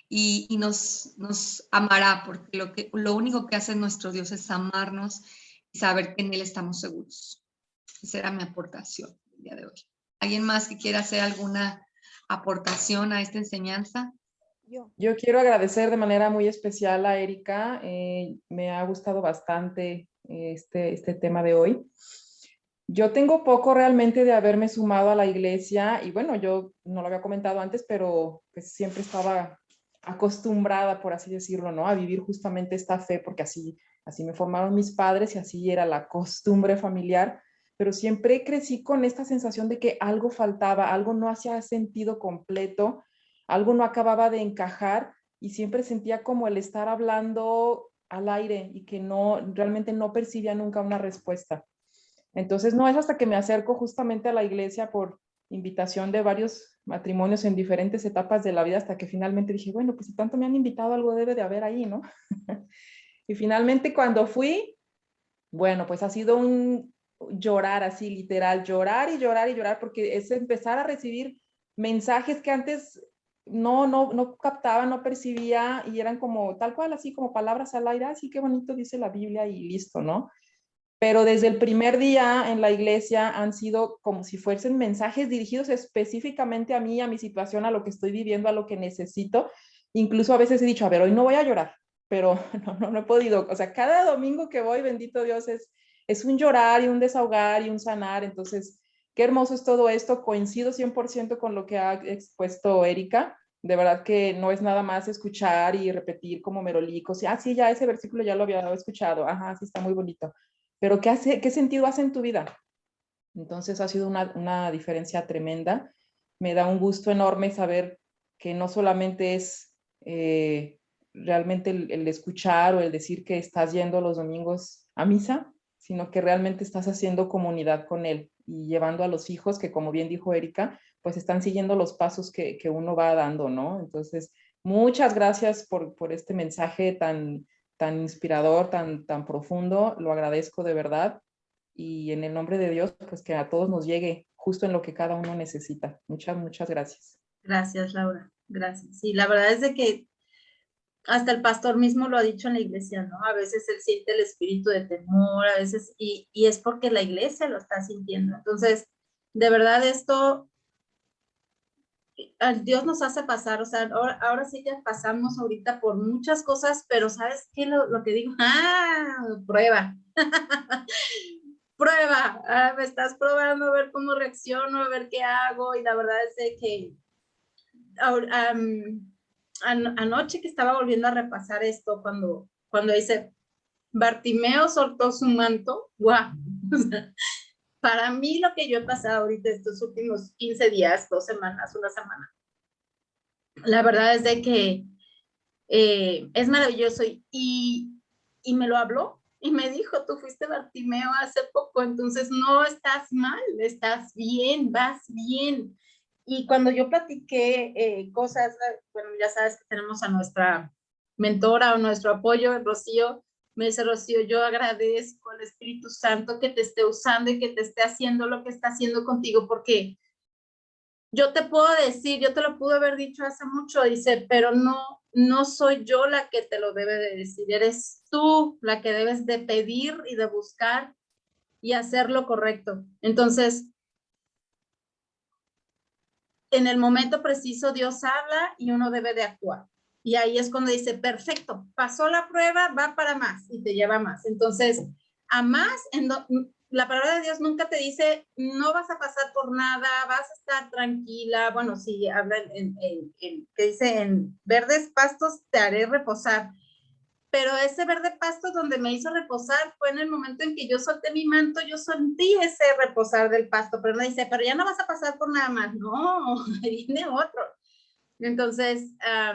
y nos amará, porque lo único que hace nuestro Dios es amarnos y saber que en Él estamos seguros. Esa era mi aportación el día de hoy. ¿Alguien más que quiera hacer alguna aportación a esta enseñanza? Yo quiero agradecer de manera muy especial a Erika. Me ha gustado bastante este tema de hoy. Yo tengo poco realmente de haberme sumado a la iglesia y bueno, yo no lo había comentado antes, pero pues siempre estaba acostumbrada, por así decirlo, ¿no? A vivir justamente esta fe, porque así me formaron mis padres y así era la costumbre familiar, pero siempre crecí con esta sensación de que algo faltaba, algo no hacía sentido completo, algo no acababa de encajar y siempre sentía como el estar hablando al aire y que realmente no percibía nunca una respuesta. Entonces no es hasta que me acerco justamente a la iglesia por invitación de varios matrimonios en diferentes etapas de la vida hasta que finalmente dije, bueno, pues si tanto me han invitado, algo debe de haber ahí, ¿no? Y finalmente cuando fui, bueno, pues ha sido un llorar así, literal, llorar y llorar y llorar, porque es empezar a recibir mensajes que antes no captaba, no percibía y eran como tal cual, así como palabras al aire, así qué bonito dice la Biblia y listo, ¿no? Pero desde el primer día en la iglesia han sido como si fuesen mensajes dirigidos específicamente a mí, a mi situación, a lo que estoy viviendo, a lo que necesito. Incluso a veces he dicho, a ver, hoy no voy a llorar, pero no he podido. O sea, cada domingo que voy, bendito Dios, es un llorar y un desahogar y un sanar. Entonces, qué hermoso es todo esto. Coincido 100% con lo que ha expuesto Erika. De verdad que no es nada más escuchar y repetir como merolicos. Ah, sí, ya ese versículo ya lo había escuchado. Ajá, sí, está muy bonito. Pero ¿qué sentido hace en tu vida? Entonces ha sido una diferencia tremenda. Me da un gusto enorme saber que no solamente es realmente el escuchar o el decir que estás yendo los domingos a misa, sino que realmente estás haciendo comunidad con él y llevando a los hijos que, como bien dijo Erika, pues están siguiendo los pasos que uno va dando, ¿no? Entonces, muchas gracias por este mensaje tan inspirador, tan profundo. Lo agradezco de verdad. Y en el nombre de Dios, pues que a todos nos llegue justo en lo que cada uno necesita. Muchas gracias. Gracias, Laura. Gracias. Sí, la verdad es de que hasta el pastor mismo lo ha dicho en la iglesia, ¿no? A veces él siente el espíritu de temor, a veces, y es porque la iglesia lo está sintiendo. Entonces, de verdad esto, Dios nos hace pasar, o sea, ahora sí ya pasamos ahorita por muchas cosas, pero ¿sabes qué? Lo que digo, prueba. Prueba, me estás probando a ver cómo reacciono, a ver qué hago, y la verdad es de que anoche que estaba volviendo a repasar esto, cuando dice, Bartimeo soltó su manto, ¡guau! Para mí lo que yo he pasado ahorita estos últimos 15 días, 2 semanas, una semana, la verdad es de que es maravilloso y me lo habló y me dijo, tú fuiste Bartimeo hace poco, entonces no estás mal, estás bien, vas bien. Y cuando yo platiqué cosas, bueno, ya sabes que tenemos a nuestra mentora o nuestro apoyo, Rocío, me dice, Rocío, yo agradezco al Espíritu Santo que te esté usando y que te esté haciendo lo que está haciendo contigo, porque yo te puedo decir, yo te lo pude haber dicho hace mucho, dice, pero no soy yo la que te lo debe de decir, eres tú la que debes de pedir y de buscar y hacer lo correcto. Entonces, en el momento preciso Dios habla y uno debe de actuar. Y ahí es cuando dice, perfecto, pasó la prueba, va para más y te lleva más. Entonces, a más, la palabra de Dios nunca te dice, no vas a pasar por nada, vas a estar tranquila. Bueno, sí, habla que dice, en verdes pastos te haré reposar. Pero ese verde pasto donde me hizo reposar fue en el momento en que yo solté mi manto, yo sentí ese reposar del pasto, pero me dice, pero ya no vas a pasar por nada más. No, viene otro. Entonces,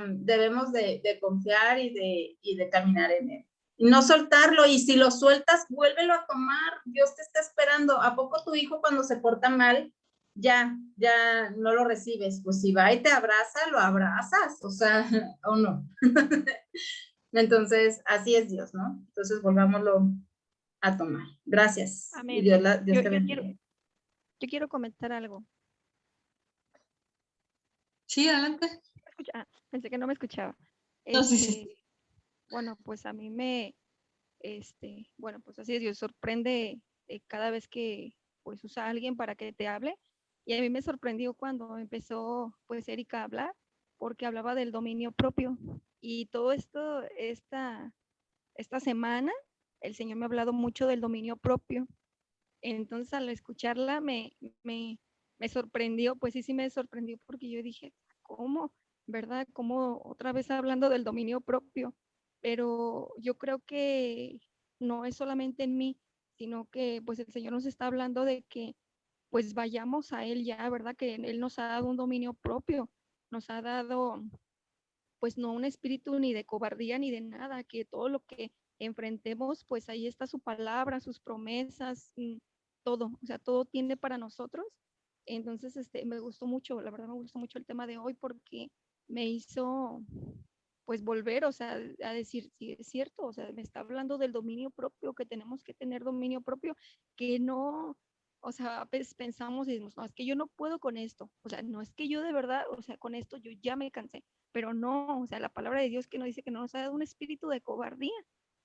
debemos de confiar y de caminar en él. Y no soltarlo, y si lo sueltas, vuélvelo a tomar. Dios te está esperando. ¿A poco tu hijo cuando se porta mal, ya no lo recibes? Pues si va y te abraza, lo abrazas, o sea, o no. Entonces, así es Dios, ¿no? Entonces, volvámoslo a tomar. Gracias. Amén. Y Dios te bendiga. Yo quiero comentar algo. Sí, adelante. Pensé que no me escuchaba. No, sí. Bueno, pues a mí bueno, pues así es, Dios sorprende cada vez que pues usa a alguien para que te hable. Y a mí me sorprendió cuando empezó pues Erika a hablar, porque hablaba del dominio propio. Y todo esto, esta semana, el Señor me ha hablado mucho del dominio propio. Entonces al escucharla me sorprendió, pues sí me sorprendió porque yo dije, ¿cómo? ¿Verdad? ¿Cómo otra vez hablando del dominio propio? Pero yo creo que no es solamente en mí, sino que pues el Señor nos está hablando de que pues vayamos a Él ya, ¿verdad? Que Él nos ha dado un dominio propio, nos ha dado pues no un espíritu ni de cobardía ni de nada, que todo lo que enfrentemos, pues ahí está su palabra, sus promesas, todo, o sea, todo tiene para nosotros. Entonces, me gustó mucho, la verdad me gustó mucho el tema de hoy porque me hizo, pues volver, o sea, a decir, sí, es cierto, o sea, me está hablando del dominio propio, que tenemos que tener dominio propio, que no, o sea, pues pensamos y decimos, no, es que yo no puedo con esto, o sea, no es que yo de verdad, o sea, con esto yo ya me cansé, pero no, o sea, la palabra de Dios que nos dice que no nos ha dado un espíritu de cobardía,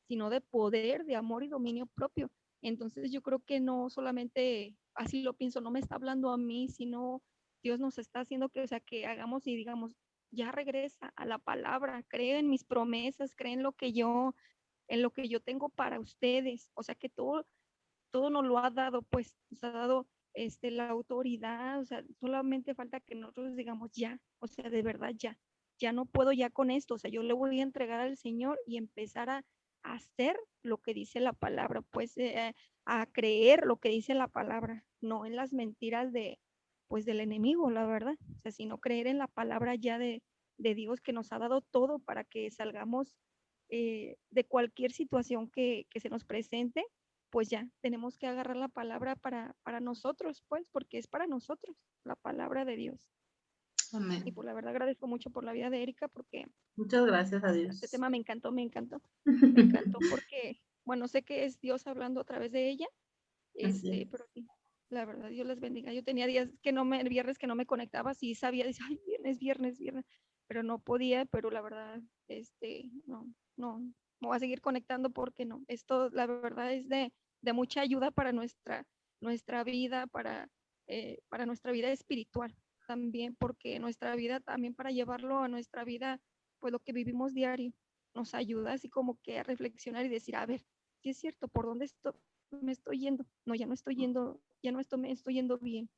sino de poder, de amor y dominio propio. Entonces yo creo que no solamente, así lo pienso, no me está hablando a mí, sino Dios nos está haciendo que, o sea, que hagamos y digamos, ya regresa a la palabra, cree en mis promesas, cree en lo que yo tengo para ustedes. O sea, que todo nos lo ha dado, pues, nos ha dado la autoridad. O sea, solamente falta que nosotros digamos ya, o sea, de verdad ya no puedo ya con esto. O sea, yo le voy a entregar al Señor y empezar a hacer lo que dice la palabra, pues, a creer lo que dice la palabra, no en las mentiras pues, del enemigo, la verdad. O sea, sino creer en la palabra ya de Dios, que nos ha dado todo para que salgamos de cualquier situación que se nos presente. Pues ya tenemos que agarrar la palabra para nosotros, pues, porque es para nosotros la palabra de Dios. Amén. Y por la verdad agradezco mucho por la vida de Erika, porque Muchas gracias a este Dios. tema me encantó porque, bueno, sé que es Dios hablando a través de ella, Así es. pero sí, la verdad, Dios les bendiga. Yo tenía días viernes que no me conectaba, sí sabía, decía, ay, viernes, pero no podía. Pero la verdad, no, me voy a seguir conectando, porque no, esto la verdad es de mucha ayuda para nuestra vida, para nuestra vida espiritual también, porque nuestra vida también, para llevarlo a nuestra vida, pues lo que vivimos diario, nos ayuda así como que a reflexionar y decir, a ver, si es cierto, ¿por dónde me estoy yendo? No, ya no me estoy yendo bien.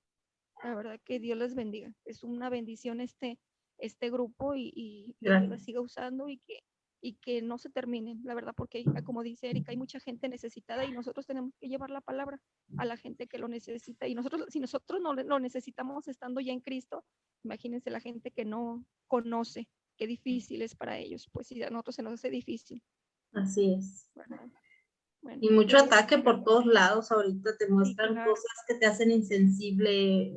La verdad que Dios les bendiga. Es una bendición este grupo, y que Dios la siga usando, y que no se termine, la verdad, porque como dice Erika, hay mucha gente necesitada y nosotros tenemos que llevar la palabra a la gente que lo necesita. Y nosotros, si nosotros no lo necesitamos estando ya en Cristo, imagínense la gente que no conoce, qué difícil es para ellos. Pues si a nosotros se nos hace difícil. Así es. ¿Verdad? Bueno, Y mucho ataque por todos lados. Ahorita te muestran claro. cosas que te hacen insensible,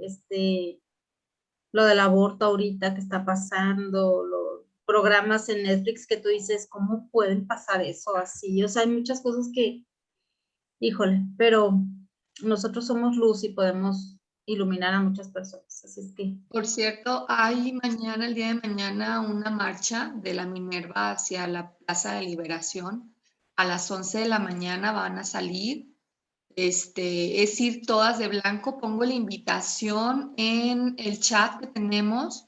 lo del aborto ahorita que está pasando, los programas en Netflix que tú dices, ¿cómo pueden pasar eso así? O sea, hay muchas cosas que, híjole, pero nosotros somos luz y podemos iluminar a muchas personas. Así es que. Por cierto, hay mañana, el día de mañana, una marcha de la Minerva hacia la Plaza de Liberación. A las 11 de la mañana van a salir. Es ir todas de blanco. Pongo la invitación en el chat que tenemos.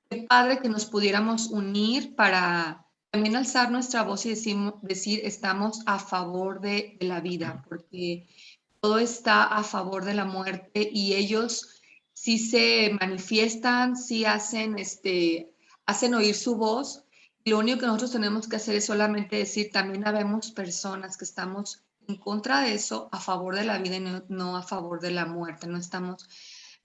Qué padre que nos pudiéramos unir para también alzar nuestra voz y decir estamos a favor de la vida, porque todo está a favor de la muerte, y ellos sí se manifiestan, sí hacen oír su voz. Lo único que nosotros tenemos que hacer es solamente decir, también habemos personas que estamos en contra de eso, a favor de la vida y no a favor de la muerte. No estamos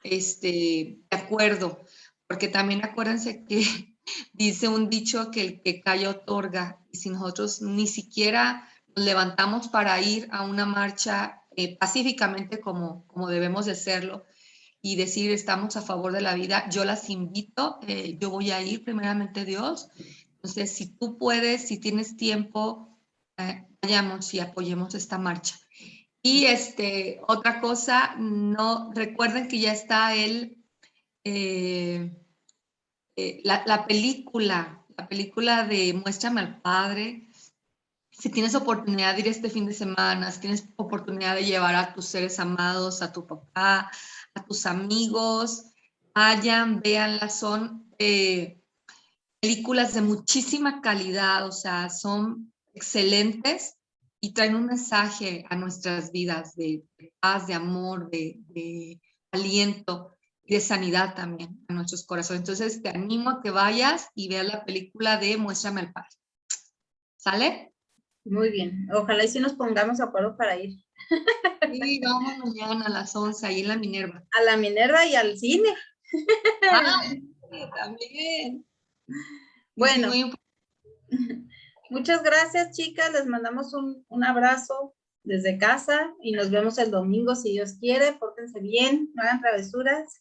de acuerdo, porque también acuérdense que dice un dicho que el que calla otorga, y si nosotros ni siquiera nos levantamos para ir a una marcha pacíficamente como debemos de hacerlo y decir estamos a favor de la vida, yo las invito, yo voy a ir, primeramente Dios. Entonces, si tú puedes, si tienes tiempo, vayamos y apoyemos esta marcha. Y otra cosa, no recuerden que ya está la película de Muéstrame al Padre. Si tienes oportunidad de ir este fin de semana, si tienes oportunidad de llevar a tus seres amados, a tu papá, a tus amigos, vayan, véanlas. Son películas de muchísima calidad, o sea, son excelentes y traen un mensaje a nuestras vidas de paz, de amor, de aliento y de sanidad también a nuestros corazones. Entonces te animo a que vayas y veas la película de Muéstrame al Padre. ¿Sale? Muy bien. Ojalá y si nos pongamos de acuerdo para ir. Sí, vamos mañana a las 11 ahí en la Minerva. A la Minerva y al cine. Sí, también. Bueno, muchas gracias, chicas. Les mandamos un abrazo desde casa y nos vemos el domingo, si Dios quiere. Pórtense bien, no hagan travesuras.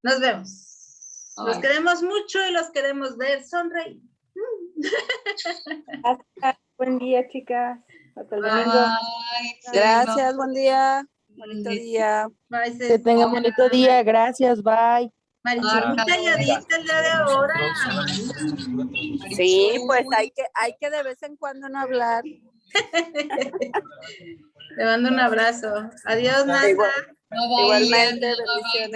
Nos vemos. Los queremos mucho y los queremos ver sonreír. Buen día, chicas. Hasta el domingo. Gracias, buen día. Bonito día. Bye, Que tengan bonito día. Gracias, bye. Marichu, muy calladita el día de ahora. Sí, pues hay que de vez en cuando no hablar. Te mando un abrazo. Adiós, Nasa. Igualmente, bendiciones.